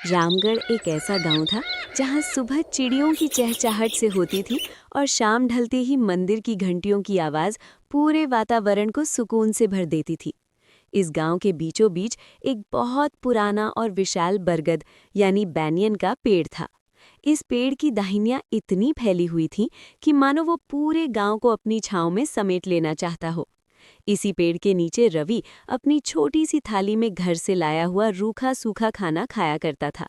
रामगढ़ एक ऐसा गांव था जहां सुबह चिड़ियों की चहचहाहट से होती थी और शाम ढलते ही मंदिर की घंटियों की आवाज पूरे वातावरण को सुकून से भर देती थी। इस गांव के बीचों बीच एक बहुत पुराना और विशाल बरगद यानी बैनियन का पेड़ था। इस पेड़ की दाहिनियां इतनी फैली हुई थीं कि मानो वो पूरे गांव को अपनी छांव में समेट लेना चाहता हो। इसी पेड़ के नीचे रवि अपनी छोटी सी थाली में घर से लाया हुआ रूखा सूखा खाना खाया करता था।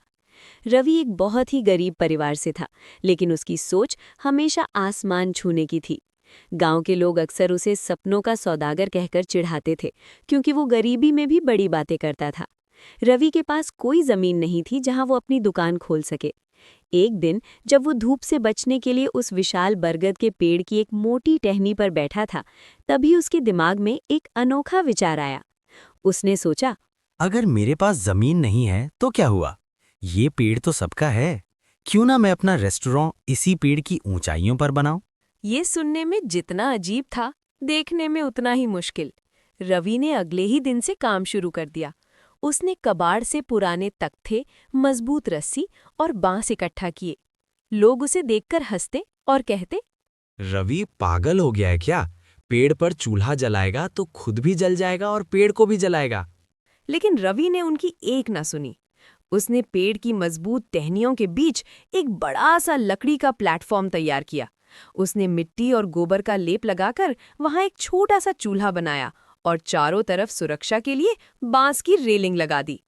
रवि एक बहुत ही गरीब परिवार से था, लेकिन उसकी सोच हमेशा आसमान छूने की थी। गांव के लोग अक्सर उसे सपनों का सौदागर कहकर चिढ़ाते थे, क्योंकि वो गरीबी में भी बड़ी बातें करता था। रवि के पास कोई जमीन नहीं थी जहां वो अपनी दुकान खोल सके। एक दिन जब वो धूप से बचने के लिए उस विशाल बरगद के पेड़ की एक मोटी टहनी पर बैठा था, तभी उसके दिमाग में एक अनोखा विचार आया। उसने सोचा, अगर मेरे पास जमीन नहीं है तो क्या हुआ? ये पेड़ तो सबका है। क्यों ना मैं अपना रेस्टोरेंट इसी पेड़ की ऊंचाइयों पर बनाऊं? ये सुनने में जितना अजीब था, देखने में उतना ही मुश्किल। रवि ने अगले ही दिन से काम शुरू कर दिया। उसने कबाड़ से पुराने तख्ते, मजबूत रस्सी और बांस इकट्ठा किए। लोग उसे देखकर हंसते और कहते, रवि पागल हो गया है क्या? पेड़ पर चूल्हा जलाएगा तो खुद भी जल जाएगा और पेड़ को भी जलाएगा। लेकिन रवि ने उनकी एक ना सुनी। उसने पेड़ की मजबूत टहनियों के बीच एक बड़ा सा लकड़ी का प्लेटफॉर्म तैयार किया। उसने मिट्टी और गोबर का लेप लगाकर वहां एक छोटा सा चूल्हा बनाया और चारों तरफ सुरक्षा के लिए बांस की रेलिंग लगा दी।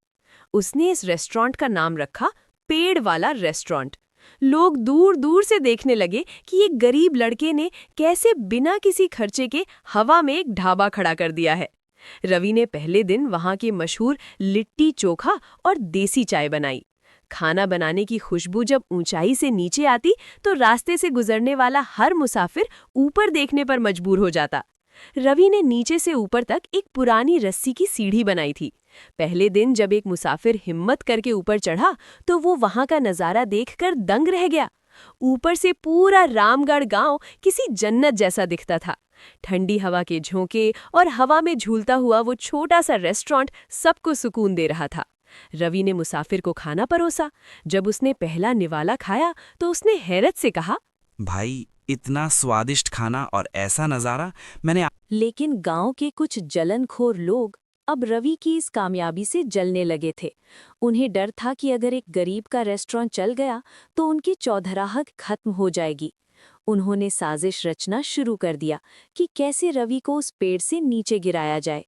उसने इस रेस्टोरेंट का नाम रखा पेड़ वाला रेस्टोरेंट। लोग दूर दूर से देखने लगे कि एक गरीब लड़के ने कैसे बिना किसी खर्चे के हवा में एक ढाबा खड़ा कर दिया है। रवि ने पहले दिन वहां के मशहूर लिट्टी चोखा और देसी चाय बनाई। खाना बनाने की खुशबू जब ऊंचाई से नीचे आती तो रास्ते से गुजरने वाला हर मुसाफिर ऊपर देखने पर मजबूर हो जाता। रवि ने नीचे से ऊपर तक एक पुरानी रस्सी की सीढ़ी बनाई थी। पहले दिन जब एक मुसाफिर हिम्मत करके ऊपर चढ़ा तो वो वहां का नजारा देखकर दंग रह गया। ऊपर से पूरा रामगढ़ गांव किसी जन्नत जैसा दिखता था। ठंडी हवा के झोंके और हवा में झूलता हुआ वो छोटा सा रेस्टोरेंट सबको सुकून दे रहा था। रवि ने मुसाफिर को खाना परोसा। जब उसने पहला निवाला खाया तो उसने हैरत से कहा, भाई, इतना स्वादिष्ट खाना और ऐसा नज़ारा मैंने। लेकिन गांव के कुछ जलनखोर लोग अब रवि की इस कामयाबी से जलने लगे थे। उन्हें डर था कि अगर एक गरीब का रेस्टोरेंट चल गया तो उनकी चौधराहट खत्म हो जाएगी। उन्होंने साजिश रचना शुरू कर दिया कि कैसे रवि को उस पेड़ से नीचे गिराया जाए।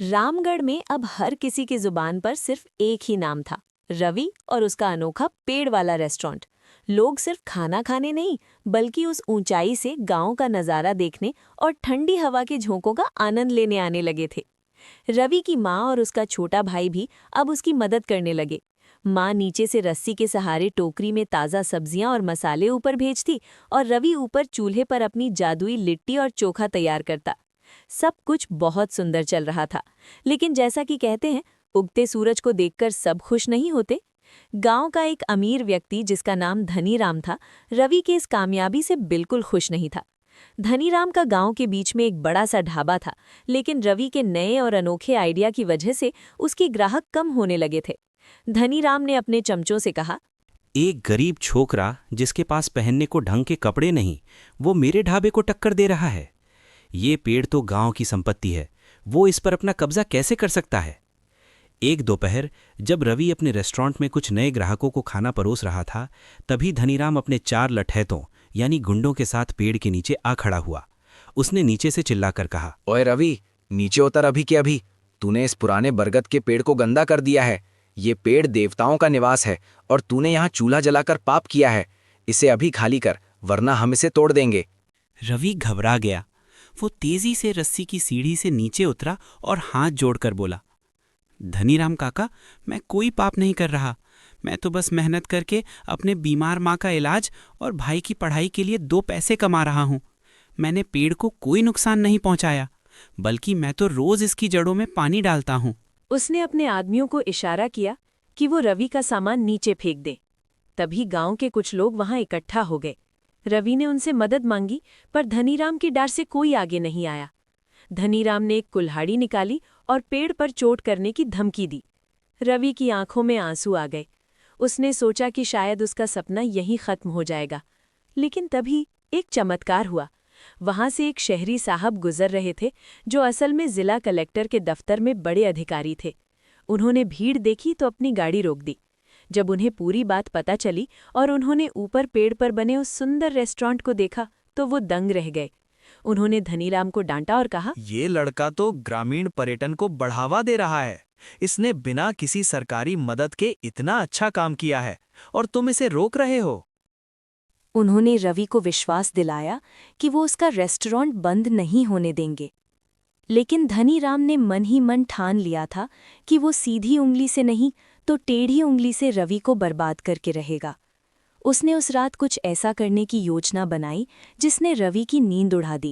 रामगढ़ में अब हर किसी की जुबान पर सिर्फ एक ही नाम था, रवि और उसका अनोखा पेड़ वाला रेस्टोरेंट। लोग सिर्फ खाना खाने नहीं, बल्कि उस ऊंचाई से गांव का नज़ारा देखने और ठंडी हवा के झोंकों का आनंद लेने आने लगे थे। रवि की माँ और उसका छोटा भाई भी अब उसकी मदद करने लगे। माँ नीचे से रस्सी के सहारे टोकरी में ताज़ा सब्जियां और मसाले ऊपर भेजती और रवि ऊपर चूल्हे पर अपनी जादुई लिट्टी और चोखा तैयार करता। सब कुछ बहुत सुंदर चल रहा था, लेकिन जैसा कि कहते हैं, उगते सूरज को देखकर सब खुश नहीं होते। गांव का एक अमीर व्यक्ति जिसका नाम धनीराम था, रवि के इस कामयाबी से बिल्कुल खुश नहीं था। धनीराम का गांव के बीच में एक बड़ा सा ढाबा था, लेकिन रवि के नए और अनोखे आइडिया की वजह से उसके ग्राहक कम होने लगे थे। धनीराम ने अपने चमचों से कहा, एक गरीब छोकरा जिसके पास पहनने को ढंग के कपड़े नहीं, वो मेरे ढाबे को टक्कर दे रहा है। ये पेड़ तो गांव की संपत्ति है, वो इस पर अपना कब्जा कैसे कर सकता है? एक दोपहर जब रवि अपने रेस्टोरेंट में कुछ नए ग्राहकों को खाना परोस रहा था, तभी धनीराम अपने 4 लठैतों यानी गुंडों के साथ पेड़ के नीचे आ खड़ा हुआ। उसने नीचे से चिल्लाकर कहा, ओए रवि, नीचे उतर अभी के अभी। तूने इस पुराने बरगद के पेड़ को गंदा कर दिया है। ये पेड़ देवताओं का निवास है और तूने यहाँ चूल्हा जलाकर पाप किया है। इसे अभी खाली कर, वरना हम इसे तोड़ देंगे। रवि घबरा गया। वो तेजी से रस्सी की सीढ़ी से नीचे उतरा और हाथ जोड़कर बोला, धनीराम काका, मैं कोई पाप नहीं कर रहा। मैं तो बस मेहनत करके अपने बीमार माँ का इलाज और भाई की पढ़ाई के लिए 2 पैसे कमा रहा हूँ। मैंने पेड़ को कोई नुकसान नहीं पहुँचाया, बल्कि मैं तो रोज इसकी जड़ों में पानी डालता हूँ। उसने अपने आदमियों को इशारा किया कि वो रवि का सामान नीचे फेंक दें। तभी गांव के कुछ लोग वहां इकट्ठा हो गए। रवि ने उनसे मदद मांगी, पर धनीराम के डर से कोई आगे नहीं आया। धनीराम ने एक कुल्हाड़ी निकाली और पेड़ पर चोट करने की धमकी दी। रवि की आंखों में आंसू आ गए। उसने सोचा कि शायद उसका सपना यहीं खत्म हो जाएगा। लेकिन तभी एक चमत्कार हुआ। वहां से एक शहरी साहब गुजर रहे थे, जो असल में जिला कलेक्टर के दफ्तर में बड़े अधिकारी थे। उन्होंने भीड़ देखी तो अपनी गाड़ी रोक दी। जब उन्हें पूरी बात पता चली और उन्होंने ऊपर पेड़ पर बने उस सुंदर रेस्टोरेंट को देखा तो वो दंग रह गए। उन्होंने धनीराम को डांटा और कहा, ये लड़का तो ग्रामीण पर्यटन को बढ़ावा दे रहा है। इसने बिना किसी सरकारी मदद के इतना अच्छा काम किया है और तुम इसे रोक रहे हो। उन्होंने रवि को विश्वास दिलाया कि वो उसका रेस्टोरेंट बंद नहीं होने देंगे। लेकिन धनीराम ने मन ही मन ठान लिया था कि वो सीधी उंगली से नहीं तो टेढ़ी उंगली से रवि को बर्बाद करके रहेगा। उसने उस रात कुछ ऐसा करने की योजना बनाई जिसने रवि की नींद उड़ा दी।